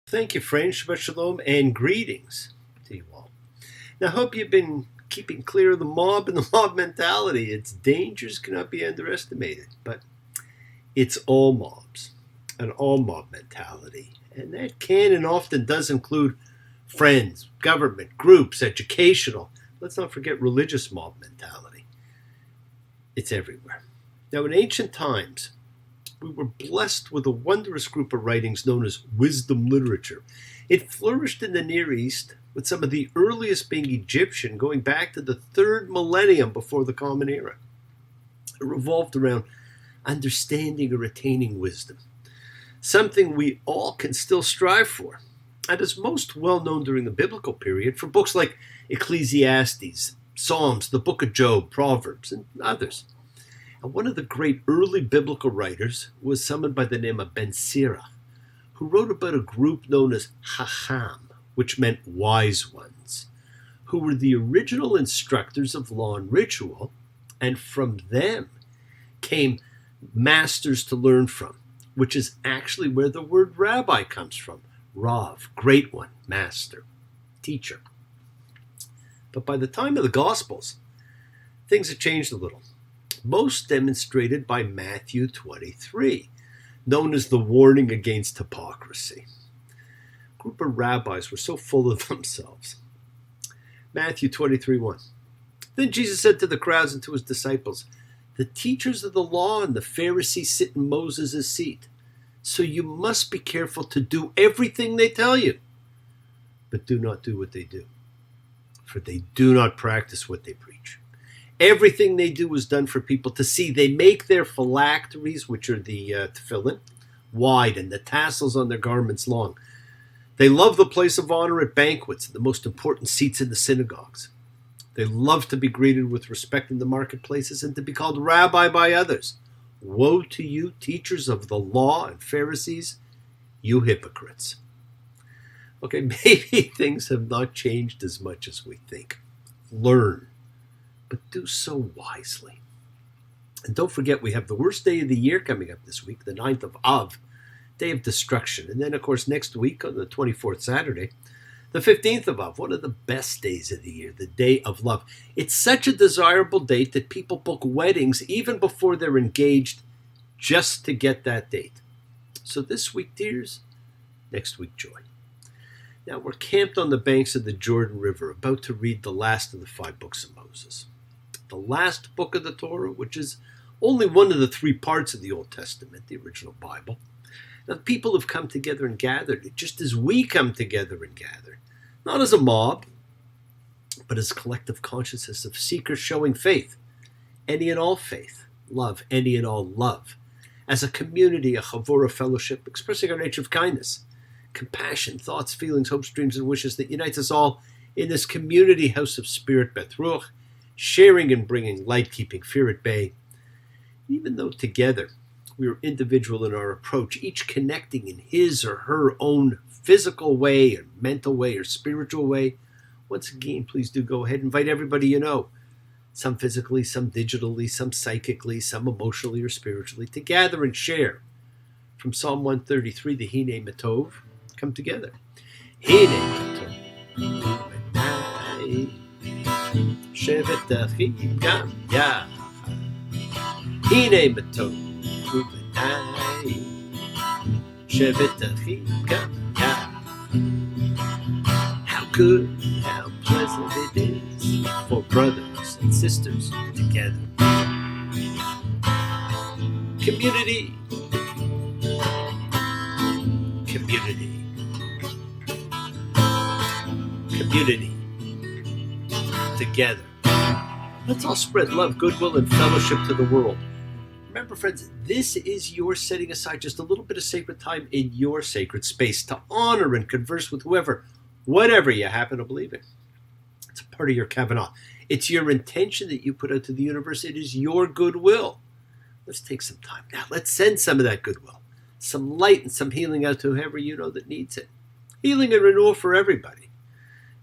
Thank you, friends. Shabbat shalom and greetings to you all. Now, I hope you've been keeping clear of the mob and the mob mentality. Its dangers cannot be underestimated, but it's all mobs, an all mob mentality. And that can and often does include friends, government, groups, educational. Let's not forget religious mob mentality. It's everywhere. Now, in ancient times, we were blessed with a wondrous group of writings known as wisdom literature. It flourished in the Near East, with some of the earliest being Egyptian, going back to the 3rd millennium before the Common Era. It revolved around understanding or attaining wisdom, something we all can still strive for, and is most well known during the biblical period for books like Ecclesiastes, Psalms, the Book of Job, Proverbs, and others. And one of the great early biblical writers was someone by the name of Ben Sirach, who wrote about a group known as Chacham, which meant wise ones, who were the original instructors of law and ritual, and from them came masters to learn from, which is actually where the word rabbi comes from. Rav, great one, master, teacher. But by the time of the Gospels, things had changed a little. Most demonstrated by Matthew 23, known as the warning against hypocrisy. A group of rabbis were so full of themselves. Matthew 23:1. Then Jesus said to the crowds and to his disciples, "The teachers of the law and the Pharisees sit in Moses' seat. So you must be careful to do everything they tell you, but do not do what they do, for they do not practice what they preach. Everything they do is done for people to see. They make their phylacteries, which are the tefillin, wide and the tassels on their garments long. They love the place of honor at banquets and the most important seats in the synagogues. They love to be greeted with respect in the marketplaces and to be called rabbi by others. Woe to you, teachers of the law and Pharisees, you hypocrites." Okay, maybe things have not changed as much as we think. Learn, but do so wisely. And don't forget, we have the worst day of the year coming up this week, the 9th of Av, Day of Destruction. And then, of course, next week on the 24th Saturday, the 15th of Av, one of the best days of the year, the Day of Love. It's such a desirable date that people book weddings even before they're engaged just to get that date. So this week, tears, next week, joy. Now, we're camped on the banks of the Jordan River, about to read the last of the 5 books of Moses. The last book of the Torah, which is only one of the 3 parts of the Old Testament, the original Bible. Now, the people have come together and gathered, just as we come together and gather, not as a mob, but as a collective consciousness of seekers showing faith, any and all faith, love, any and all love, as a community, a chavurah fellowship, expressing our nature of kindness, compassion, thoughts, feelings, hopes, dreams, and wishes that unites us all in this community house of spirit, Beth Ruach, sharing and bringing light, keeping fear at bay. Even though together we are individual in our approach, each connecting in his or her own physical way or mental way or spiritual way, once again, please do go ahead and invite everybody you know, some physically, some digitally, some psychically, some emotionally or spiritually, to gather and share. From Psalm 133, the Hine Matov, come together. Hine Matov. Shevet Achim Gam Yachad. Hine Matov U'Benai. Shevet Achim Gam Yachad. How good, how pleasant it is for brothers and sisters together. Community. Community. Community. Together. Let's all spread love, goodwill, and fellowship to the world. Remember, friends, this is your setting aside just a little bit of sacred time in your sacred space to honor and converse with whoever, whatever you happen to believe in. It's a part of your Kavanah. It's your intention that you put out to the universe. It is your goodwill. Let's take some time now. Let's send some of that goodwill, some light and some healing out to whoever you know that needs it. Healing and renewal for everybody.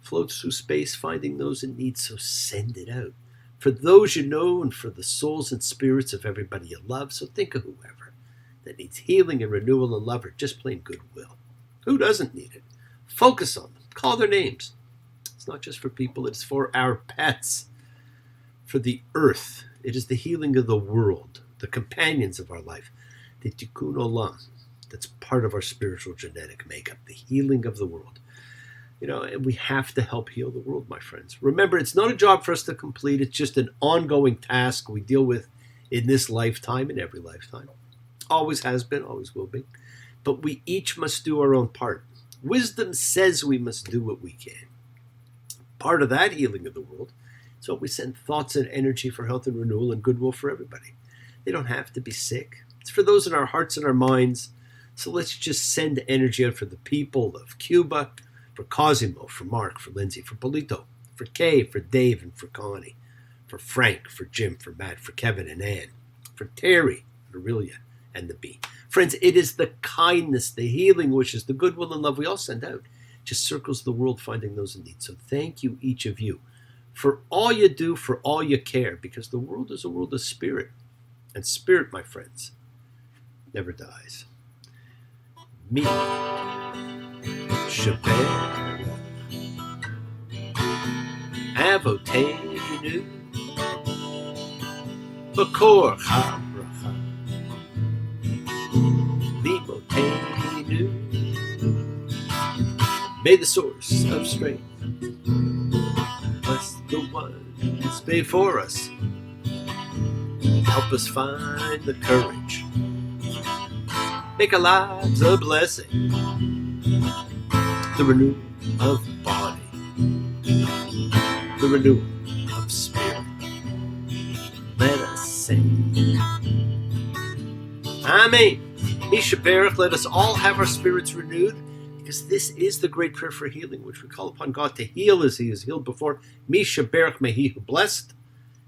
Floats through space, finding those in need, so send it out. For those you know and for the souls and spirits of everybody you love, so think of whoever that needs healing and renewal and love or just plain goodwill. Who doesn't need it? Focus on them. Call their names. It's not just for people. It's for our pets, for the earth. It is the healing of the world, the companions of our life, the tikkun olam. That's part of our spiritual genetic makeup, the healing of the world. And we have to help heal the world, my friends. Remember, it's not a job for us to complete. It's just an ongoing task we deal with in this lifetime, in every lifetime. Always has been, always will be. But we each must do our own part. Wisdom says we must do what we can. Part of that healing of the world is what we send thoughts and energy for health and renewal and goodwill for everybody. They don't have to be sick. It's for those in our hearts and our minds. So let's just send energy out for the people of Cuba, for Cosimo, for Mark, for Lindsay, for Polito, for Kay, for Dave, and for Connie, for Frank, for Jim, for Matt, for Kevin and Ann, for Terry, for Aurelia, and the Bee. Friends, it is the kindness, the healing wishes, the goodwill and love we all send out. Just circles the world finding those in need. So thank you, each of you, for all you do, for all you care, because the world is a world of spirit. And spirit, my friends, never dies. Me, Shabbat, Avotenu, Bakor HaBracha, Mimotenu. May the source of strength bless the ones before us. Help us find the courage. Make our lives a blessing. The renewal of body. The renewal of spirit. Let us sing. Amen. Misha Baruch, let us all have our spirits renewed, because this is the great prayer for healing, which we call upon God to heal as he is healed before. Misha Baruch, may he who blessed,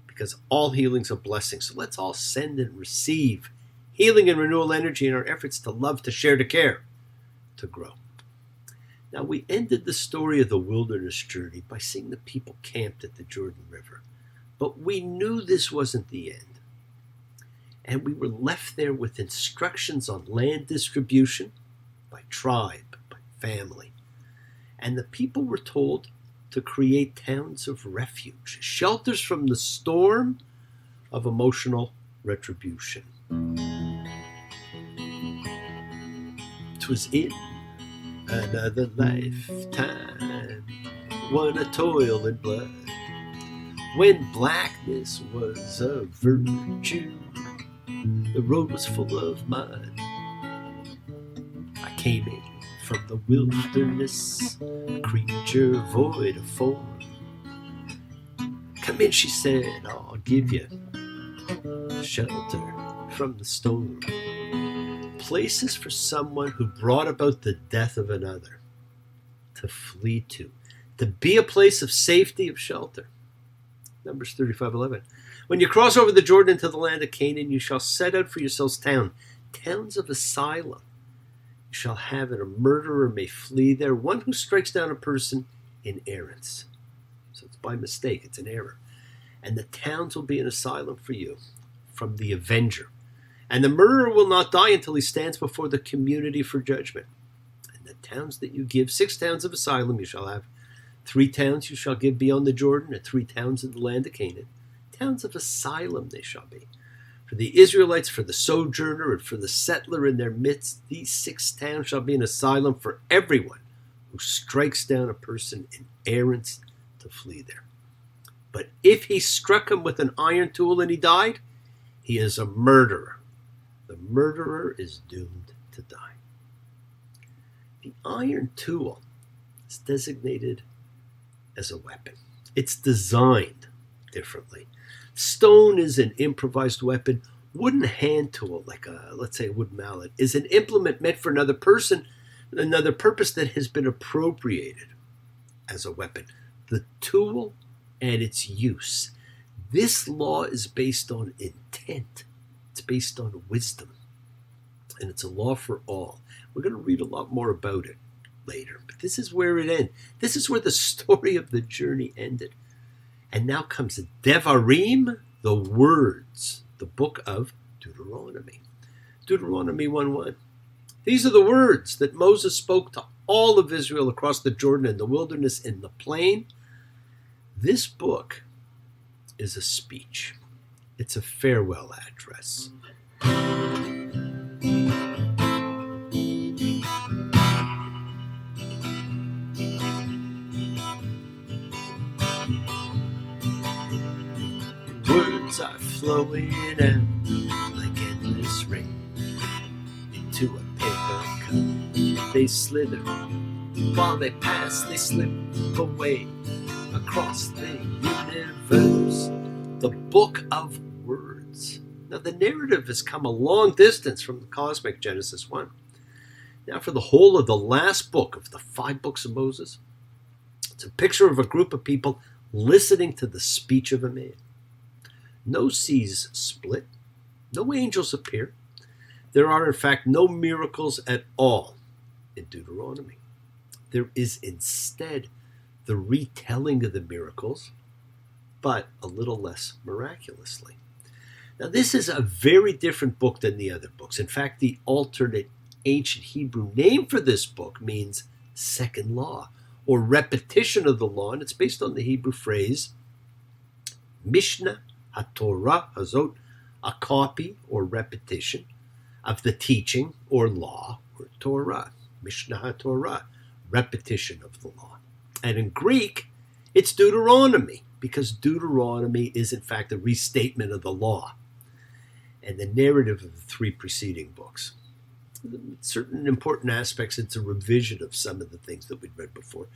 because all healing's a blessing. So let's all send and receive healing and renewal energy in our efforts to love, to share, to care, to grow. Now, we ended the story of the wilderness journey by seeing the people camped at the Jordan River. But we knew this wasn't the end. And we were left there with instructions on land distribution by tribe, by family. And the people were told to create towns of refuge, shelters from the storm of emotional retribution. 'Twas in another lifetime, one of toil and blood, when blackness was a virtue, the road was full of mud. I came in from the wilderness, a creature void of form. Come in, she said, I'll give you shelter from the storm. Places for someone who brought about the death of another to flee to be a place of safety, of shelter. Numbers 35:11. When you cross over the Jordan into the land of Canaan, you shall set out for yourselves towns of asylum. You shall have it. A murderer may flee there, one who strikes down a person in errance. So it's by mistake, it's an error. And the towns will be an asylum for you from the avenger. And the murderer will not die until he stands before the community for judgment. And the towns that you give, 6 towns of asylum you shall have. 3 towns you shall give beyond the Jordan, and 3 towns in the land of Canaan. Towns of asylum they shall be. For the Israelites, for the sojourner, and for the settler in their midst, these 6 towns shall be an asylum for everyone who strikes down a person in errance to flee there. But if he struck him with an iron tool and he died, he is a murderer. The murderer is doomed to die. The iron tool is designated as a weapon. It's designed differently. Stone is an improvised weapon. Wooden hand tool, like let's say a wooden mallet, is an implement meant for another purpose that has been appropriated as a weapon. The tool and its use. This law is based on intent. It's based on wisdom. And it's a law for all. We're going to read a lot more about it later. But this is where it ends. This is where the story of the journey ended. And now comes Devarim, the Words, the book of Deuteronomy. Deuteronomy 1:1. These are the words that Moses spoke to all of Israel across the Jordan in the wilderness, in the plain. This book is a speech. It's a farewell address. Words are flowing out like endless rain into a paper cup. They slither while they pass, they slip away across the universe. The book of words. Now, the narrative has come a long distance from the cosmic Genesis 1. Now, for the whole of the last book of the 5 books of Moses, it's a picture of a group of people listening to the speech of a man. No seas split, no angels appear. There are, in fact, no miracles at all in Deuteronomy. There is instead the retelling of the miracles, but a little less miraculously. Now, this is a very different book than the other books. In fact, the alternate ancient Hebrew name for this book means second law, or repetition of the law, and it's based on the Hebrew phrase Mishnah HaTorah Hazot, a copy or repetition of the teaching or law or Torah. Mishnah HaTorah, repetition of the law. And in Greek, it's Deuteronomy, because Deuteronomy is in fact a restatement of the law and the narrative of the 3 preceding books. In certain important aspects, it's a revision of some of the things that we'd read before.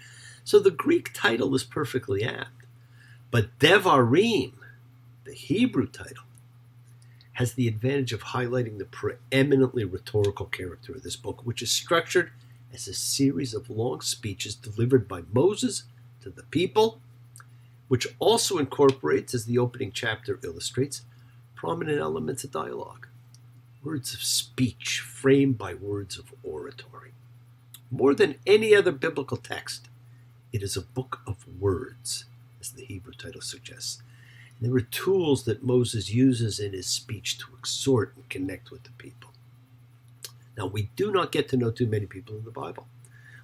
So the Greek title is perfectly apt. But Devarim, the Hebrew title, has the advantage of highlighting the preeminently rhetorical character of this book, which is structured as a series of long speeches delivered by Moses to the people, which also incorporates, as the opening chapter illustrates, prominent elements of dialogue, words of speech framed by words of oratory. More than any other biblical text, it is a book of words, as the Hebrew title suggests. And there are tools that Moses uses in his speech to exhort and connect with the people. Now, we do not get to know too many people in the Bible.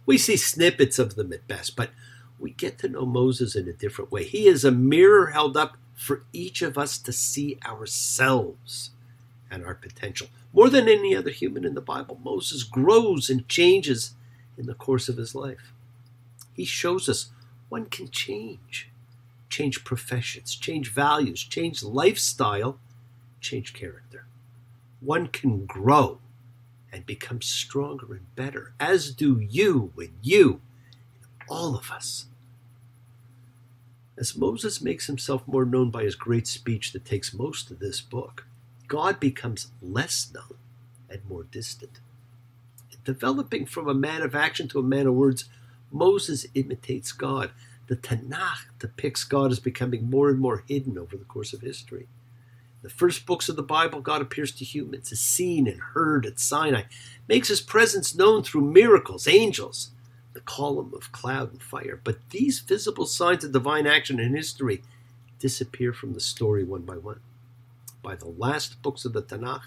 We see snippets of them at best, but we get to know Moses in a different way. He is a mirror held up for each of us to see ourselves and our potential. More than any other human in the Bible, Moses grows and changes in the course of his life. He shows us one can change professions, change values, change lifestyle, change character. One can grow and become stronger and better, as do you and you, all of us. As Moses makes himself more known by his great speech that takes most of this book, God becomes less known and more distant. Developing from a man of action to a man of words, Moses imitates God. The Tanakh depicts God as becoming more and more hidden over the course of history. The first books of the Bible, God appears to humans, is seen and heard at Sinai, makes his presence known through miracles, angels, the column of cloud and fire. But these visible signs of divine action in history disappear from the story one by one. By the last books of the Tanakh,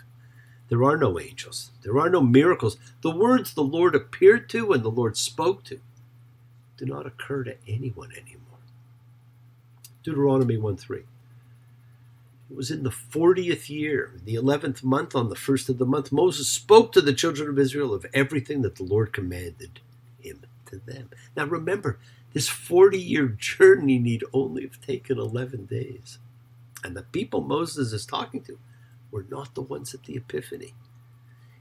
there are no angels. There are no miracles. The words the Lord appeared to and the Lord spoke to do not occur to anyone anymore. Deuteronomy 1:3. It was in the 40th year, the 11th month, on the first of the month, Moses spoke to the children of Israel of everything that the Lord commanded him to them. Now remember, this 40-year journey need only have taken 11 days. And the people Moses is talking to were not the ones at the Epiphany.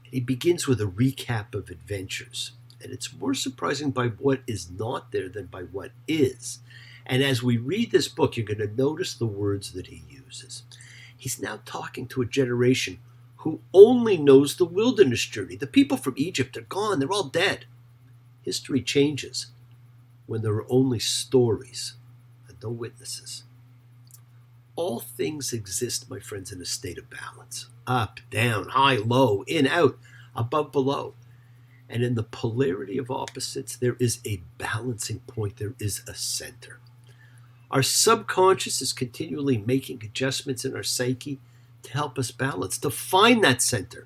And he begins with a recap of adventures. And it's more surprising by what is not there than by what is. And as we read this book, you're going to notice the words that he uses. He's now talking to a generation who only knows the wilderness journey. The people from Egypt are gone. They're all dead. History changes when there are only stories and no witnesses. All things exist, my friends, in a state of balance. Up, down, high, low, in, out, above, below. And in the polarity of opposites, there is a balancing point. There is a center. Our subconscious is continually making adjustments in our psyche to help us balance, to find that center.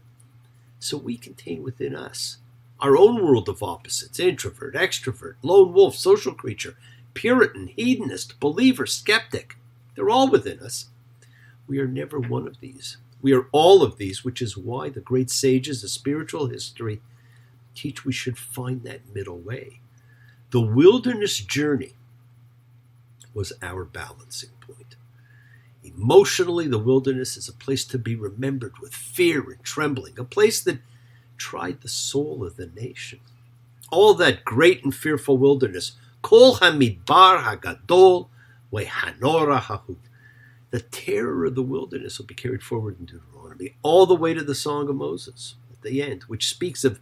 So we contain within us our own world of opposites, introvert, extrovert, lone wolf, social creature, Puritan, hedonist, believer, skeptic. They're all within us. We are never one of these. We are all of these, which is why the great sages of spiritual history teach we should find that middle way. The wilderness journey was our balancing point. Emotionally, the wilderness is a place to be remembered with fear and trembling, a place that tried the soul of the nation. All that great and fearful wilderness, Kol HaMidbar HaGadol Wehanora HaHu. The terror of the wilderness will be carried forward in Deuteronomy, all the way to the Song of Moses at the end, which speaks of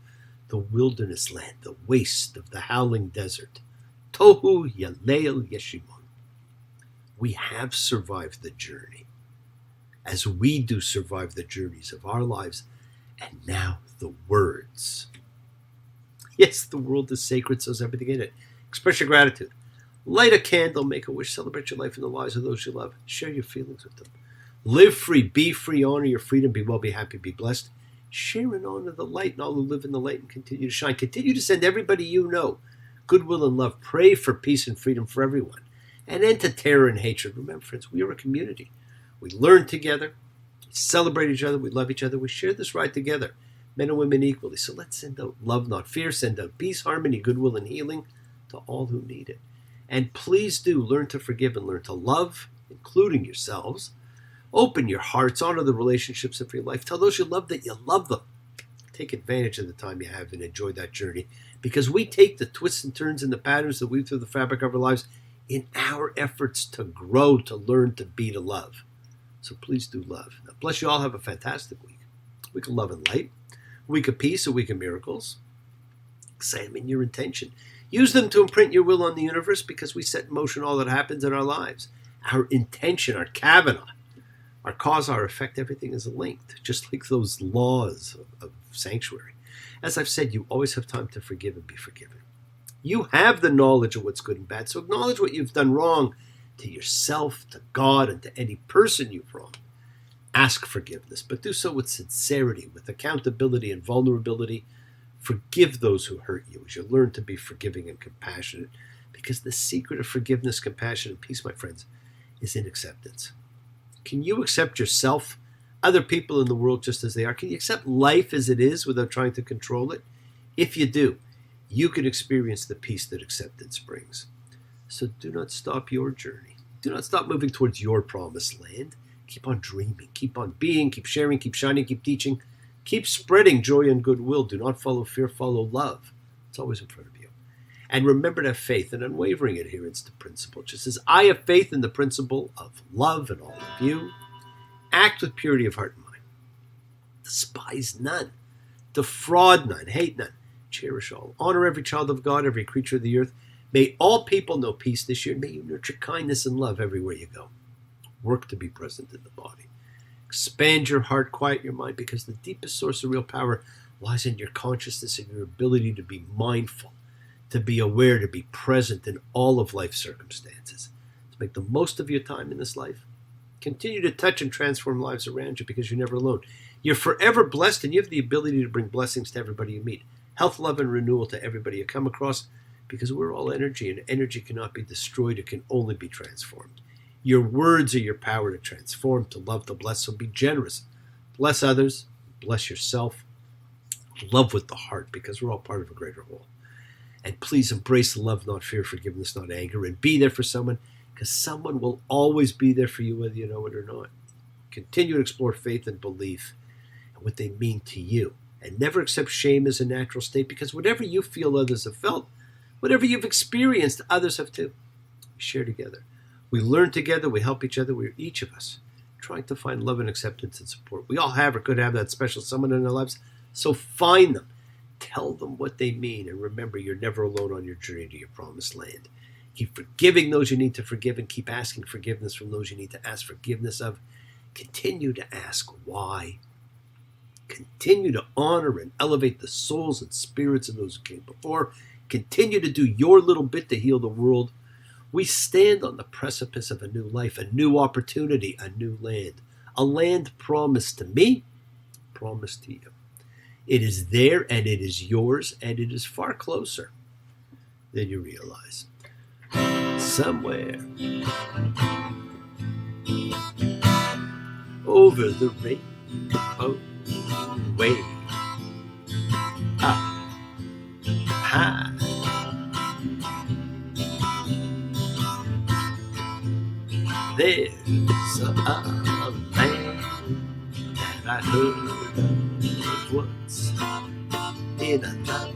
the wilderness land, the waste of the howling desert. Tohu Yaleil Yeshimon. We have survived the journey, as we do survive the journeys of our lives, and now the words. Yes, the world is sacred, so is everything in it. Express your gratitude. Light a candle, make a wish, celebrate your life and the lives of those you love. Share your feelings with them. Live free, be free, honor your freedom, be well, be happy, be blessed. Share and honor the light and all who live in the light and continue to shine. Continue to send everybody you know goodwill and love. Pray for peace and freedom for everyone. And end to terror and hatred. Remember, friends, we are a community. We learn together, we celebrate each other, we love each other, we share this ride together, men and women equally. So let's send out love, not fear, send out peace, harmony, goodwill, and healing to all who need it. And please do learn to forgive and learn to love, including yourselves. Open your hearts, honor the relationships of your life. Tell those you love that you love them. Take advantage of the time you have and enjoy that journey, because we take the twists and turns and the patterns that weave through the fabric of our lives in our efforts to grow, to learn, to be, to love. So please do love. Now, bless you all. Have a fantastic week. A week of love and light. A week of peace, a week of miracles. Examine your intention. Use them to imprint your will on the universe, because we set in motion all that happens in our lives. Our intention, our Kavana, our cause, our effect, everything is linked, just like those laws of sanctuary. As I've said, you always have time to forgive and be forgiven. You have the knowledge of what's good and bad, so acknowledge what you've done wrong to yourself, to God, and to any person you've wronged. Ask forgiveness, but do so with sincerity, with accountability and vulnerability. Forgive those who hurt you as you learn to be forgiving and compassionate, because the secret of forgiveness, compassion, and peace, my friends, is in acceptance. Can you accept yourself, other people in the world just as they are? Can you accept life as it is without trying to control it? If you do, you can experience the peace that acceptance brings. So do not stop your journey. Do not stop moving towards your promised land. Keep on dreaming, keep on being, keep sharing, keep shining, keep teaching. Keep spreading joy and goodwill. Do not follow fear, follow love. It's always in front of you. And remember to have faith and unwavering adherence to principle. Just as I have faith in the principle of love in all of you, act with purity of heart and mind. Despise none. Defraud none. Hate none. Cherish all. Honor every child of God, every creature of the earth. May all people know peace this year. May you nurture kindness and love everywhere you go. Work to be present in the body. Expand your heart, quiet your mind, because the deepest source of real power lies in your consciousness and your ability to be mindful, to be aware, to be present in all of life's circumstances. To make the most of your time in this life. Continue to touch and transform lives around you, because you're never alone. You're forever blessed, and you have the ability to bring blessings to everybody you meet. Health, love, and renewal to everybody you come across, because we're all energy, and energy cannot be destroyed. It can only be transformed. Your words are your power to transform, to love, to bless. So be generous. Bless others. Bless yourself. Love with the heart, because we're all part of a greater whole. And please embrace love, not fear, forgiveness, not anger, and be there for someone, because someone will always be there for you, whether you know it or not. Continue to explore faith and belief and what they mean to you. And never accept shame as a natural state, because whatever you feel others have felt, whatever you've experienced, others have too. We share together. We learn together. We help each other. We're each of us trying to find love and acceptance and support. We all have or could have that special someone in our lives. So find them. Tell them what they mean. And remember, you're never alone on your journey to your promised land. Keep forgiving those you need to forgive, and keep asking forgiveness from those you need to ask forgiveness of. Continue to ask why. Continue to honor and elevate the souls and spirits of those who came before. Continue to do your little bit to heal the world. We stand on the precipice of a new life, a new opportunity, a new land. A land promised to me, promised to you. It is there, and it is yours, and it is far closer than you realize. Somewhere over the rainbow, way up high, there's a land that I heard of once in a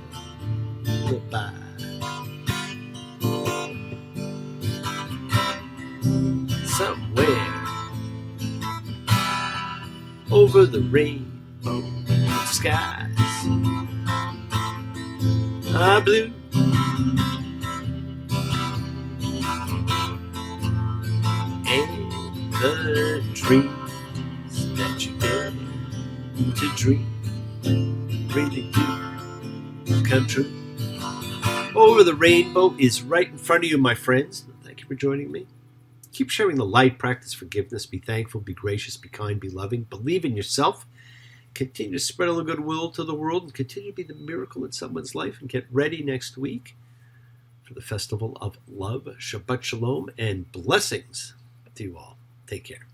lullaby. Somewhere over the rainbow skies are blue, and the dreams that you dare to dream really do come true. Over the rainbow is right in front of you, my friends. Thank you for joining me. Keep sharing the light, practice forgiveness, be thankful, be gracious, be kind, be loving, believe in yourself, continue to spread all the goodwill to the world, and continue to be the miracle in someone's life, and get ready next week for the Festival of Love. Shabbat Shalom and blessings to you all. Take care.